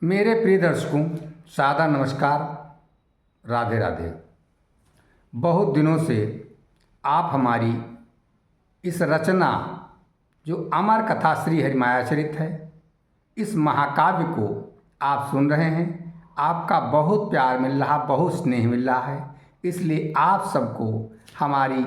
मेरे प्रिय दर्शकों, सादर नमस्कार, राधे राधे। बहुत दिनों से आप हमारी इस रचना जो अमर कथा श्री हरिमायाचरित है, इस महाकाव्य को आप सुन रहे हैं। आपका बहुत प्यार मिल रहा, बहुत स्नेह मिल रहा है, इसलिए आप सबको हमारी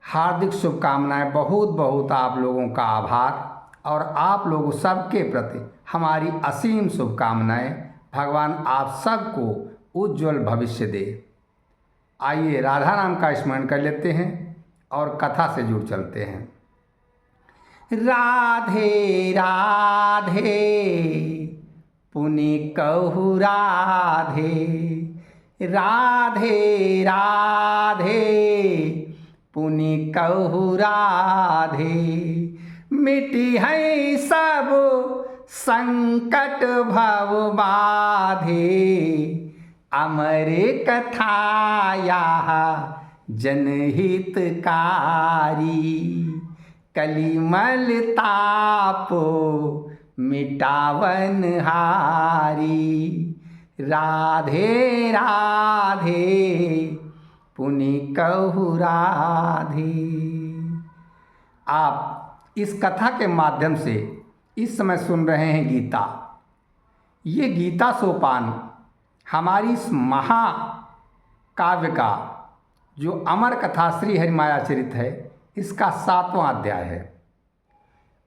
हार्दिक शुभकामनाएं। बहुत बहुत आप लोगों का आभार और आप लोगों सबके प्रति हमारी असीम शुभकामनाएं। भगवान आप सबको उज्जवल भविष्य दे। आइए राधा नाम का स्मरण कर लेते हैं और कथा से जुड़ चलते हैं। राधे राधे पुनि कहु राधे, राधे राधे पुनि कहु राधे। मिटी है सब संकट भव बाधे, अमर कथाया जनहितकारी। कलिमल तापो मिटावन हारी, राधे राधे पुनि कहु राधे। आप इस कथा के माध्यम से इस समय सुन रहे हैं गीता। ये गीता सोपान हमारी इस महाकाव्य का जो अमर कथा श्री हरिमायाचरित है, इसका 7वां अध्याय है।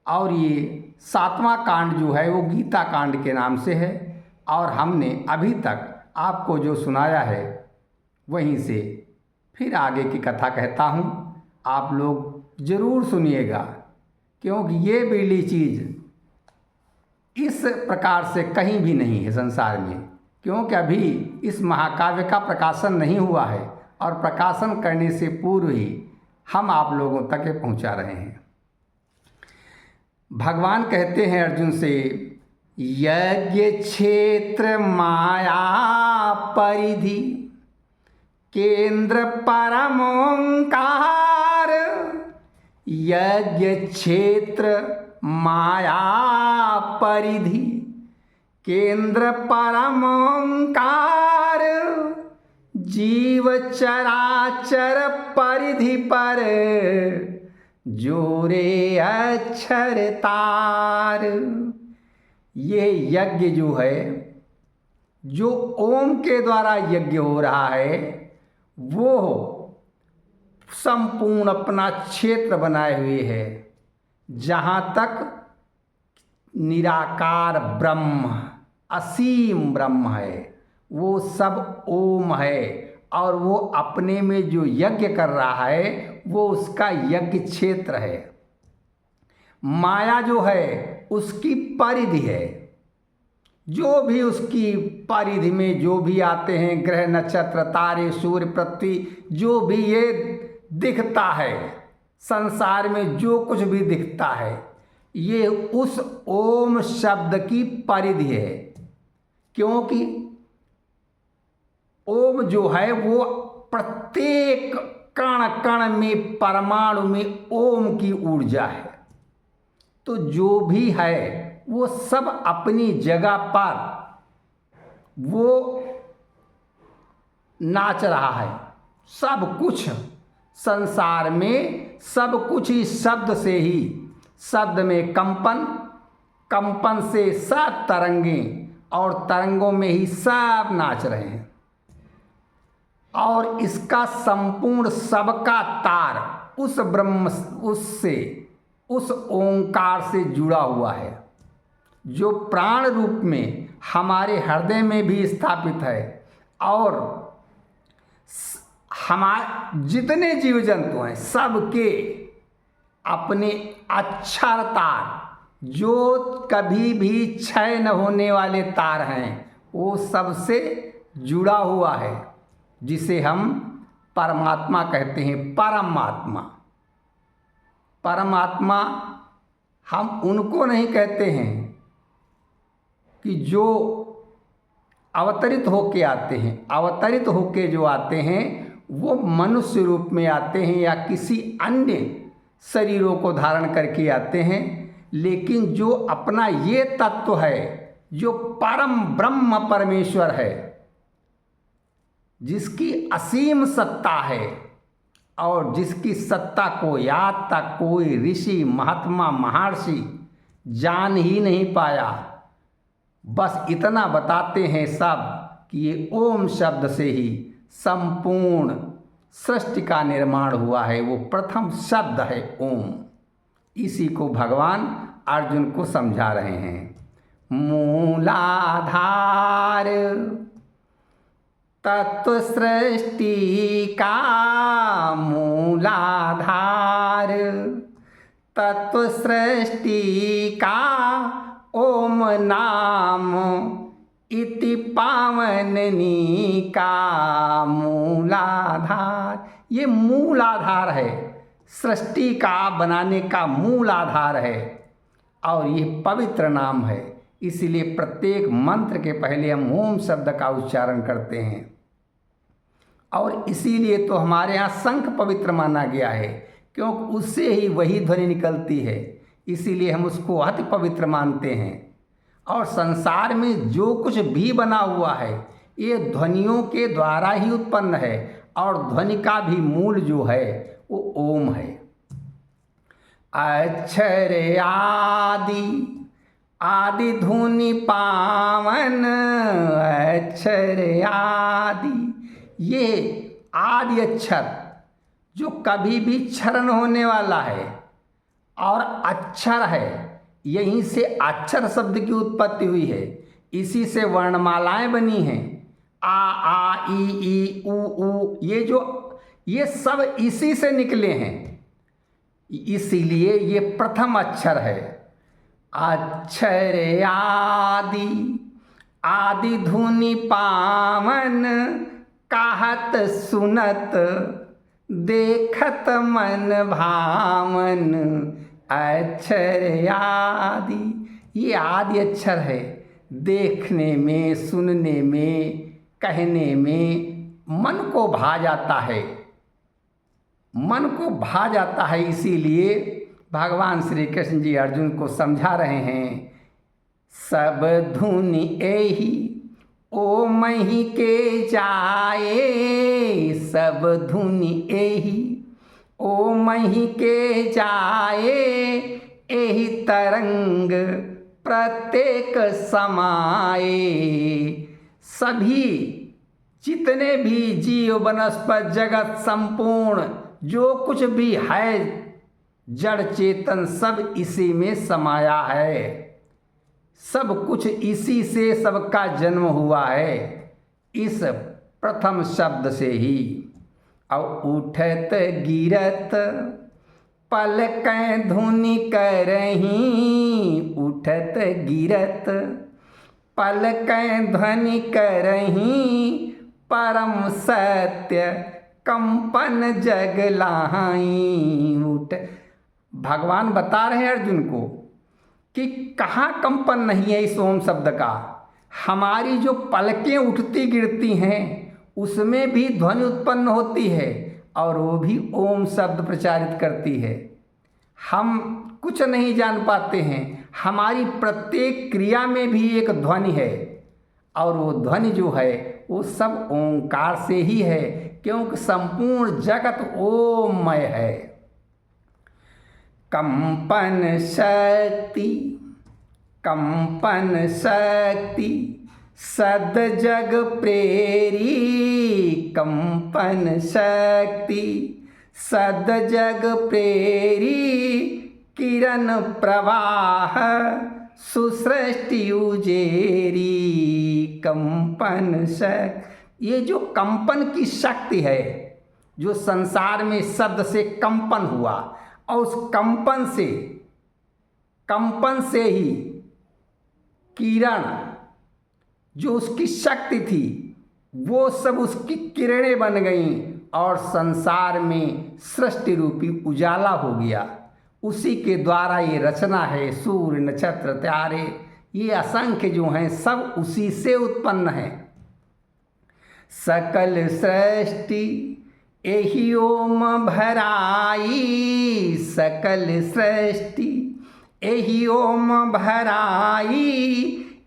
और ये 7वां कांड जो है वो गीता कांड के नाम से है। और हमने अभी तक आपको जो सुनाया है वहीं से फिर आगे की कथा कहता हूँ। आप लोग ज़रूर सुनिएगा, क्योंकि ये बिरली चीज़ इस प्रकार से कहीं भी नहीं है संसार में। क्योंकि अभी इस महाकाव्य का प्रकाशन नहीं हुआ है और प्रकाशन करने से पूर्व ही हम आप लोगों तक ये पहुंचा रहे हैं। भगवान कहते हैं अर्जुन से, यज्ञ क्षेत्र माया परिधि केंद्र परम ओंकार। यज्ञ क्षेत्र माया परिधि केंद्र परम ओंकार। जीव चराचर परिधि पर जोरे अक्षर तार। ये यज्ञ जो है, जो ओम के द्वारा यज्ञ हो रहा है, वो संपूर्ण अपना क्षेत्र बनाए हुए है। जहाँ तक निराकार ब्रह्म, असीम ब्रह्म है, वो सब ओम है। और वो अपने में जो यज्ञ कर रहा है वो उसका यज्ञ क्षेत्र है। माया जो है उसकी परिधि है। जो भी उसकी परिधि में जो भी आते हैं, ग्रह नक्षत्र तारे सूर्य पृथ्वी, जो भी ये दिखता है संसार में, जो कुछ भी दिखता है, ये उस ओम शब्द की परिधि है। क्योंकि ओम जो है वो प्रत्येक कण कण में, परमाणु में ओम की ऊर्जा है। तो जो भी है वो सब अपनी जगह पर वो नाच रहा है। सब कुछ संसार में, सब कुछ इस शब्द से ही, शब्द में कंपन, कंपन से सब तरंगें, और तरंगों में ही सब नाच रहे हैं। और इसका संपूर्ण सबका तार उस ब्रह्म, उससे, उस ओंकार से जुड़ा हुआ है, जो प्राण रूप में हमारे हृदय में भी स्थापित है। और हमारे जितने जीव जंतु हैं सबके अपने अक्षर तार, जो कभी भी क्षय न होने वाले तार हैं, वो सबसे जुड़ा हुआ है, जिसे हम परमात्मा कहते हैं। परमात्मा, परमात्मा हम उनको नहीं कहते हैं कि जो अवतरित होके आते हैं। अवतरित होके जो आते हैं वो मनुष्य रूप में आते हैं या किसी अन्य शरीरों को धारण करके आते हैं। लेकिन जो अपना ये तत्व है जो परम ब्रह्म परमेश्वर है, जिसकी असीम सत्ता है और जिसकी सत्ता को आज तक कोई ऋषि महात्मा महर्षि जान ही नहीं पाया। बस इतना बताते हैं सब कि ये ओम शब्द से ही संपूर्ण सृष्टि का निर्माण हुआ है। वो प्रथम शब्द है ओम। इसी को भगवान अर्जुन को समझा रहे हैं। मूलाधार तत्व सृष्टि का, मूलाधार तत्व सृष्टि का, ओम नाम इति पावननी का। मूलाधार, ये मूल आधार है, सृष्टि का बनाने का मूल आधार है और ये पवित्र नाम है। इसीलिए प्रत्येक मंत्र के पहले हम ओम शब्द का उच्चारण करते हैं और इसीलिए तो हमारे यहाँ शंख पवित्र माना गया है, क्योंकि उससे ही वही ध्वनि निकलती है। इसीलिए हम उसको अति पवित्र मानते हैं। और संसार में जो कुछ भी बना हुआ है ये ध्वनियों के द्वारा ही उत्पन्न है और ध्वनि का भी मूल जो है वो ओम है। अक्षर आदि, आदि धुनि पावन, अक्षर आदि, ये आदि अक्षर जो कभी भी क्षरण होने वाला है और अक्षर है, यहीं से अक्षर शब्द की उत्पत्ति हुई है। इसी से वर्णमालाएं बनी हैं, आ ई उ, ये सब इसी से निकले हैं। इसीलिए ये प्रथम अक्षर है। अक्षर आदि, आदि धुनि पावन, कहत सुनत देखत मन भावन। अक्षर आदि, ये आदि अक्षर है। देखने में, सुनने में, कहने में मन को भा जाता है, मन को भा जाता है। इसीलिए भगवान श्री कृष्ण जी अर्जुन को समझा रहे हैं, सब धुनि एहि ओम ही के जाए, सब धुनि एहि ओम ही के जाए, एहि तरंग प्रत्येक समाए। सभी जितने भी जीव वनस्पति जगत संपूर्ण जो कुछ भी है जड़ चेतन सब इसी में समाया है। सब कुछ इसी से सबका जन्म हुआ है, इस प्रथम शब्द से ही। और उठत गिरत पलकें धुनि करहीं, उठत गिरत पलकें ध्वनि करहीं, परम सत्य कंपन जग लाहीं। उठ, भगवान बता रहे हैं अर्जुन को कि कहाँ कंपन नहीं है इस ओम शब्द का। हमारी जो पलकें उठती गिरती हैं उसमें भी ध्वनि उत्पन्न होती है और वो भी ओम शब्द प्रचारित करती है। हम कुछ नहीं जान पाते हैं, हमारी प्रत्येक क्रिया में भी एक ध्वनि है और वो ध्वनि जो है वो सब ओंकार से ही है, क्योंकि संपूर्ण जगत ओममय है। कंपन शक्ति, कंपन शक्ति सद जग प्रेरी, कंपन शक्ति सद जग प्रेरी, किरण प्रवाह सुसृष्टि उजेरी। कंपन शक्ति, ये जो कंपन की शक्ति है, जो संसार में शब्द से कंपन हुआ और उस कंपन से ही किरण जो उसकी शक्ति थी वो सब उसकी किरणें बन गईं और संसार में सृष्टि रूपी उजाला हो गया। उसी के द्वारा ये रचना है। सूर्य, नक्षत्र, तारे, ये असंख्य जो हैं सब उसी से उत्पन्न हैं। सकल सृष्टि एहि ओम भराई, सकल सृष्टि एहि ओम भराई,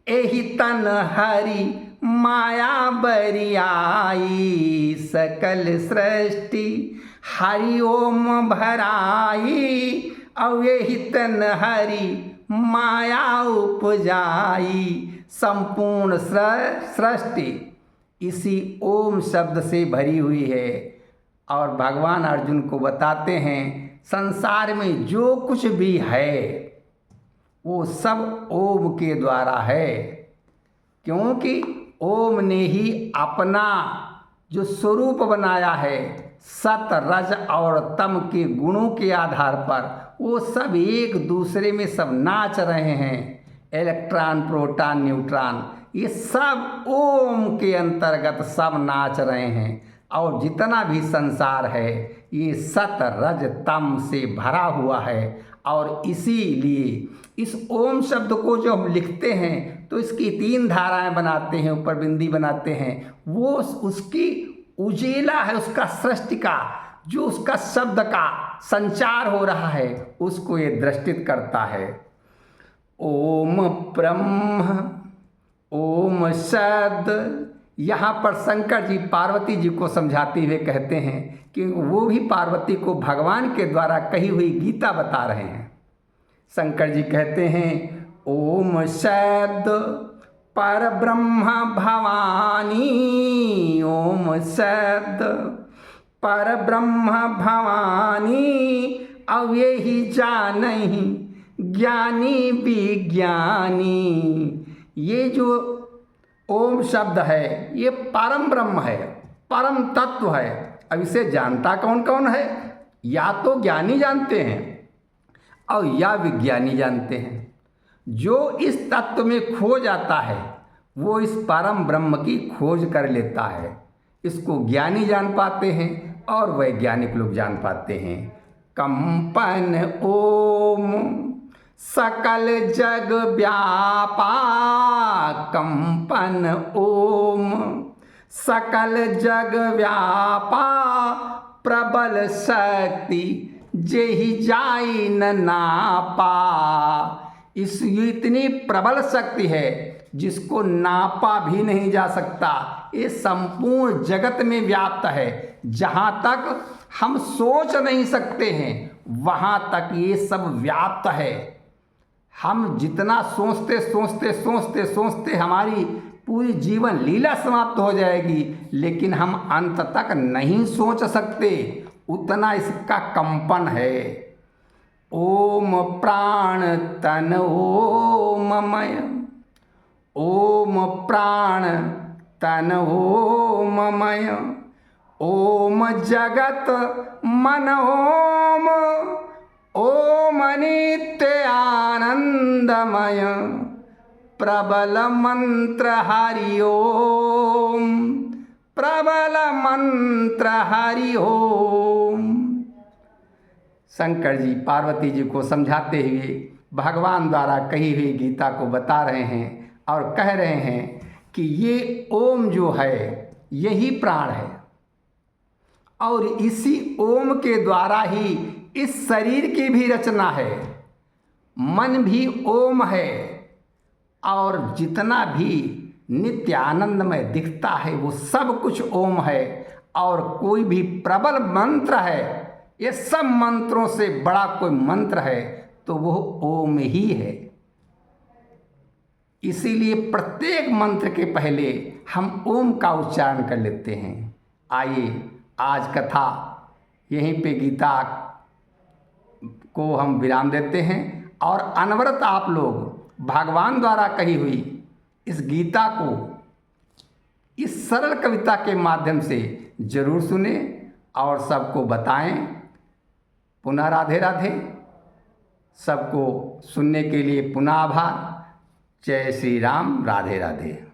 एहि तन हरि माया बरियाई, सकल सृष्टि हरि ओम भराई, और एहि तन हरि माया उपजाई। संपूर्ण सृष्टि इसी ओम शब्द से भरी हुई है। और भगवान अर्जुन को बताते हैं संसार में जो कुछ भी है वो सब ओम के द्वारा है, क्योंकि ओम ने ही अपना जो स्वरूप बनाया है सत रज और तम के गुणों के आधार पर, वो सब एक दूसरे में सब नाच रहे हैं। इलेक्ट्रॉन प्रोटॉन न्यूट्रॉन ये सब ओम के अंतर्गत सब नाच रहे हैं। और जितना भी संसार है ये सत रज तम से भरा हुआ है। और इसीलिए इस ओम शब्द को जो हम लिखते हैं तो इसकी 3 धाराएं बनाते हैं, ऊपर बिंदी बनाते हैं। वो उसकी उजेला है, उसका सृष्टि का जो उसका शब्द का संचार हो रहा है उसको ये दृष्टित करता है। ओम ब्रह्म ओम शब्द, यहाँ पर शंकर जी पार्वती जी को समझाते हुए कहते हैं कि वो भी पार्वती को भगवान के द्वारा कही हुई गीता बता रहे हैं। शंकर जी कहते हैं ओम शब्द पर ब्रह्म भवानी, ओम शब्द पर ब्रह्म भवानी, अव्यही जानहि ज्ञानी विज्ञानी। ये जो ओम शब्द है ये परम ब्रह्म है, परम तत्व है। अब इसे जानता कौन कौन है? या तो ज्ञानी जानते हैं और या विज्ञानी जानते हैं। जो इस तत्व में खो जाता है वो इस परम ब्रह्म की खोज कर लेता है। इसको ज्ञानी जान पाते हैं और वैज्ञानिक लोग जान पाते हैं। कंपन ओम सकल जग व्यापा, कंपन ओम सकल जग व्यापा, प्रबल शक्ति जेहि जाई न नापा। इस इतनी प्रबल शक्ति है जिसको नापा भी नहीं जा सकता। ये संपूर्ण जगत में व्याप्त है। जहाँ तक हम सोच नहीं सकते हैं वहाँ तक ये सब व्याप्त है। हम जितना सोचते सोचते सोचते सोचते हमारी पूरी जीवन लीला समाप्त हो जाएगी, लेकिन हम अंत तक नहीं सोच सकते, उतना इसका कंपन है। ओम प्राण तन ओममय, ओम प्राण तन ओममय, ओम जगत मन ओम, ओम नित्य आनंदमय, प्रबल मंत्र हरि ओम, प्रबल मंत्र हरि ओम। शंकर जी पार्वती जी को समझाते हुए भगवान द्वारा कही हुई गीता को बता रहे हैं और कह रहे हैं कि ये ओम जो है यही प्राण है और इसी ओम के द्वारा ही इस शरीर की भी रचना है। मन भी ओम है और जितना भी नित्य आनंदमय दिखता है वो सब कुछ ओम है। और कोई भी प्रबल मंत्र है, ये सब मंत्रों से बड़ा कोई मंत्र है तो वो ओम ही है। इसीलिए प्रत्येक मंत्र के पहले हम ओम का उच्चारण कर लेते हैं। आइए आज कथा यहीं पे गीता को हम विराम देते हैं और अनवरत आप लोग भगवान द्वारा कही हुई इस गीता को इस सरल कविता के माध्यम से जरूर सुने और सबको बताएं। पुनः राधे राधे। सबको सुनने के लिए पुनः आभार। जय श्री राम। राधे राधे।